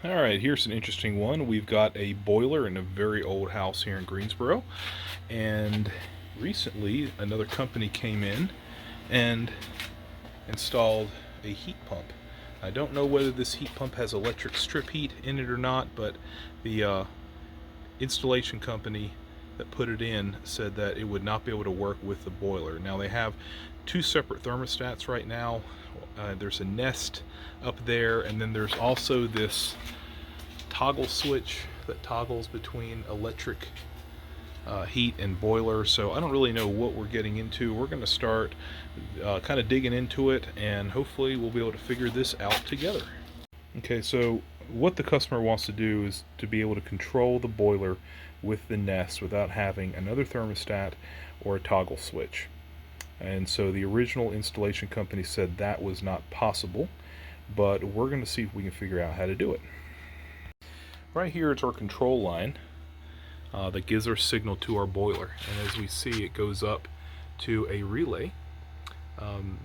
Alright, here's an interesting one. We've got a boiler in a very old house here in Greensboro, and recently another company came in and installed a heat pump. I don't know whether this heat pump has electric strip heat in it or not, but the installation company that put it in said that it would not be able to work with the boiler. Now they have two separate thermostats right now. There's a Nest up there, and then there's also this toggle switch that toggles between electric heat and boiler. So I don't really know what we're getting into. We're going to start kind of digging into it, and hopefully we'll be able to figure this out together. Okay, so what the customer wants to do is to be able to control the boiler with the Nest without having another thermostat or a toggle switch. And so the original installation company said that was not possible, but we're going to see if we can figure out how to do it. Right here is our control line that gives our signal to our boiler, and as we see, it goes up to a relay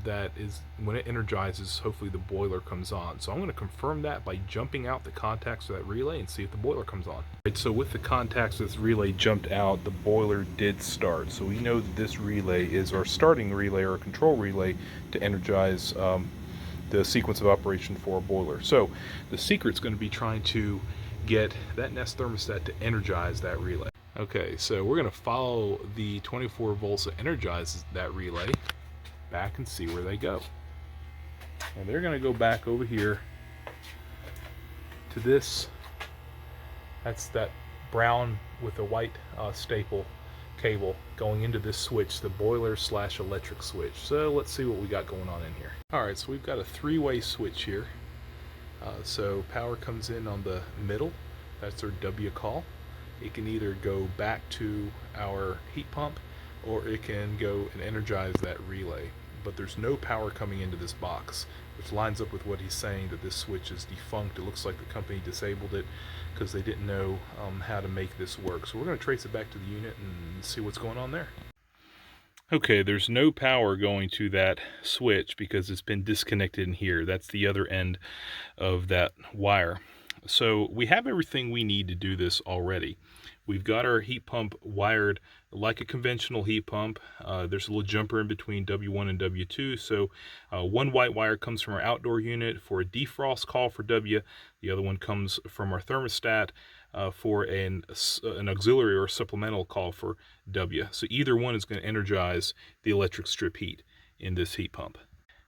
that is, when it energizes, hopefully the boiler comes on. So I'm going to confirm that by jumping out the contacts of that relay and see if the boiler comes on. Right, so with the contacts this relay jumped out, the boiler did start. So we know that this relay is our starting relay or control relay to energize the sequence of operation for a boiler. So the secret's going to be trying to get that Nest thermostat to energize that relay. Okay, so we're going to follow the 24 volts that energizes that relay back and see where they go. And they're going to go back over here to this. That's that brown with a white staple cable going into this switch, the boiler / electric switch. So let's see what we got going on in here. Alright, so we've got a three-way switch here. So power comes in on the middle. That's our W call. It can either go back to our heat pump, or it can go and energize that relay. But there's no power coming into this box, which lines up with what he's saying, that this switch is defunct. It looks like the company disabled it because they didn't know how to make this work. So we're going to trace it back to the unit and see what's going on there. Okay, there's no power going to that switch because it's been disconnected in here. That's the other end of that wire. So we have everything we need to do this already. We've got our heat pump wired like a conventional heat pump. There's a little jumper in between W1 and W2. So one white wire comes from our outdoor unit for a defrost call for W. The other one comes from our thermostat for an auxiliary or supplemental call for W. So either one is going to energize the electric strip heat in this heat pump.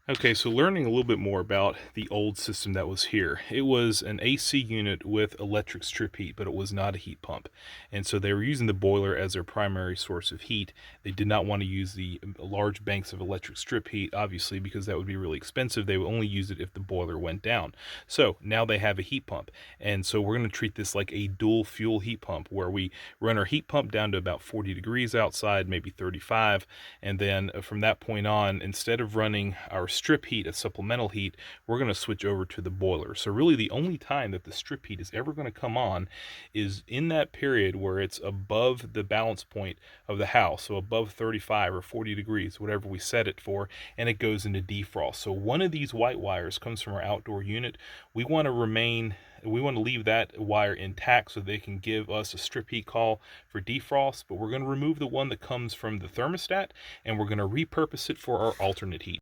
Okay, so learning a little bit more about the old system that was here. It was an AC unit with electric strip heat, but it was not a heat pump. And so they were using the boiler as their primary source of heat. They did not want to use the large banks of electric strip heat, obviously, because that would be really expensive. They would only use it if the boiler went down. So now they have a heat pump. And so we're going to treat this like a dual fuel heat pump, where we run our heat pump down to about 40 degrees outside, maybe 35. And then from that point on, instead of running our strip heat as supplemental heat, we're going to switch over to the boiler. So really the only time that the strip heat is ever going to come on is in that period where it's above the balance point of the house, so above 35 or 40 degrees, whatever we set it for, and it goes into defrost. So one of these white wires comes from our outdoor unit. We want to leave that wire intact so they can give us a strip heat call for defrost, but we're going to remove the one that comes from the thermostat, and we're going to repurpose it for our alternate heat.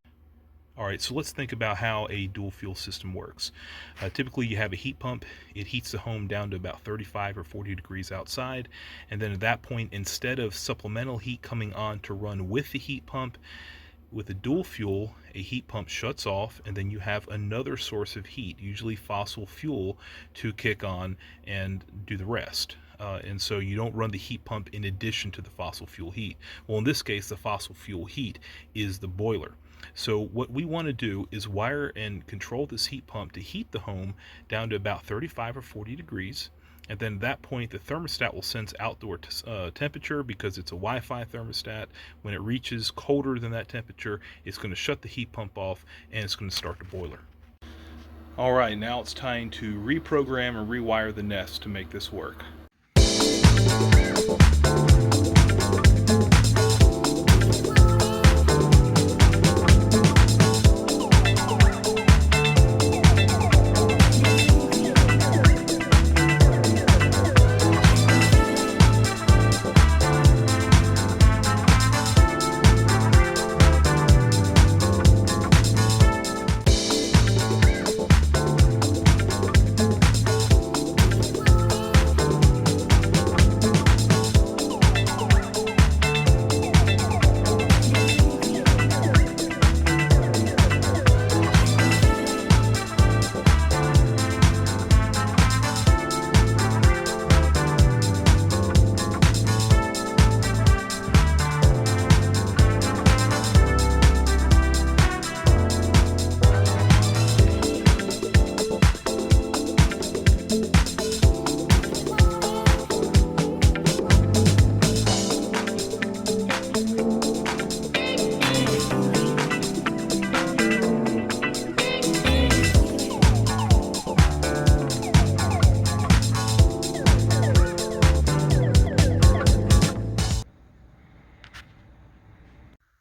Alright, so let's think about how a dual fuel system works. Typically you have a heat pump. It heats the home down to about 35 or 40 degrees outside, and then at that point, instead of supplemental heat coming on to run with the heat pump, with a dual fuel, a heat pump shuts off, and then you have another source of heat, usually fossil fuel, to kick on and do the rest. And so you don't run the heat pump in addition to the fossil fuel heat. Well, in this case, the fossil fuel heat is the boiler. So what we want to do is wire and control this heat pump to heat the home down to about 35 or 40 degrees. And then at that point, the thermostat will sense outdoor temperature because it's a Wi-Fi thermostat. When it reaches colder than that temperature, it's going to shut the heat pump off and it's going to start the boiler. All right, now it's time to reprogram and rewire the Nest to make this work.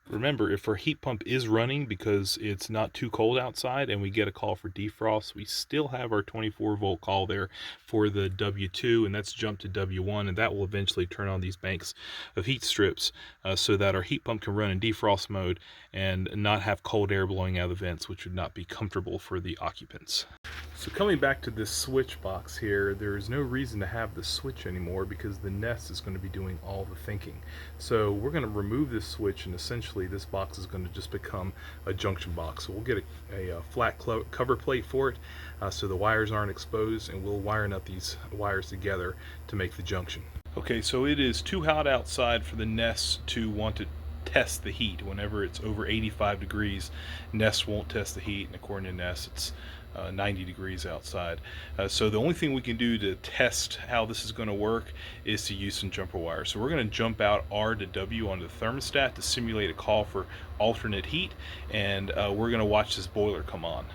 Remember, if our heat pump is running because it's not too cold outside and we get a call for defrost, we still have our 24-volt call there for the W2, and that's jumped to W1, and that will eventually turn on these banks of heat strips so that our heat pump can run in defrost mode and not have cold air blowing out of the vents, which would not be comfortable for the occupants. So coming back to this switch box here, there is no reason to have the switch anymore because the Nest is going to be doing all the thinking. So we're going to remove this switch, and essentially this box is going to just become a junction box. So we'll get a flat cover plate for it so the wires aren't exposed, and we'll wire up these wires together to make the junction. Okay, so it is too hot outside for the Nest to want to test the heat. Whenever it's over 85 degrees, Nest won't test the heat, and according to Nest, it's 90 degrees outside. So the only thing we can do to test how this is going to work is to use some jumper wire. So we're going to jump out R to W onto the thermostat to simulate a call for alternate heat, and we're going to watch this boiler come on.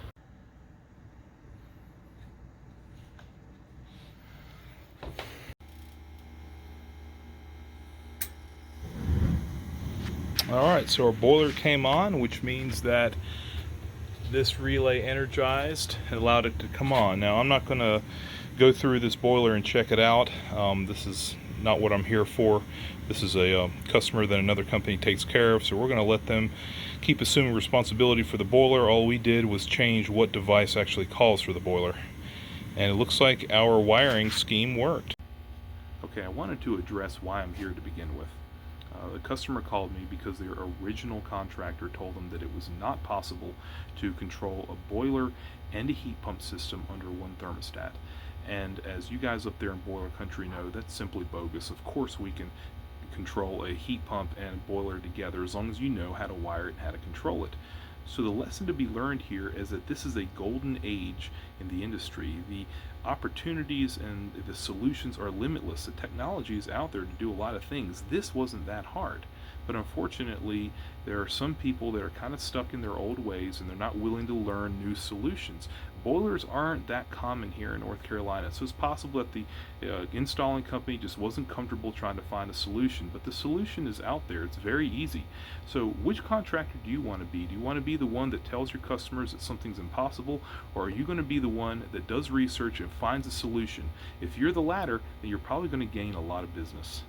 Alright, so our boiler came on, which means that this relay energized and allowed it to come on. Now I'm not going to go through this boiler and check it out. This is not what I'm here for. This is a customer that another company takes care of, so we're going to let them keep assuming responsibility for the boiler. All we did was change what device actually calls for the boiler, and it looks like our wiring scheme worked. Okay, I wanted to address why I'm here to begin with. The customer called me because their original contractor told them that it was not possible to control a boiler and a heat pump system under one thermostat. And as you guys up there in boiler country know, that's simply bogus. Of course we can control a heat pump and a boiler together as long as you know how to wire it and how to control it. So the lesson to be learned here is that this is a golden age in the industry. The opportunities and the solutions are limitless. The technology is out there to do a lot of things. This wasn't that hard. But unfortunately, there are some people that are kind of stuck in their old ways and they're not willing to learn new solutions. Boilers aren't that common here in North Carolina, so it's possible that the installing company just wasn't comfortable trying to find a solution, but the solution is out there. It's very easy. So which contractor do you want to be? Do you want to be the one that tells your customers that something's impossible, or are you going to be the one that does research and finds a solution? If you're the latter, then you're probably going to gain a lot of business.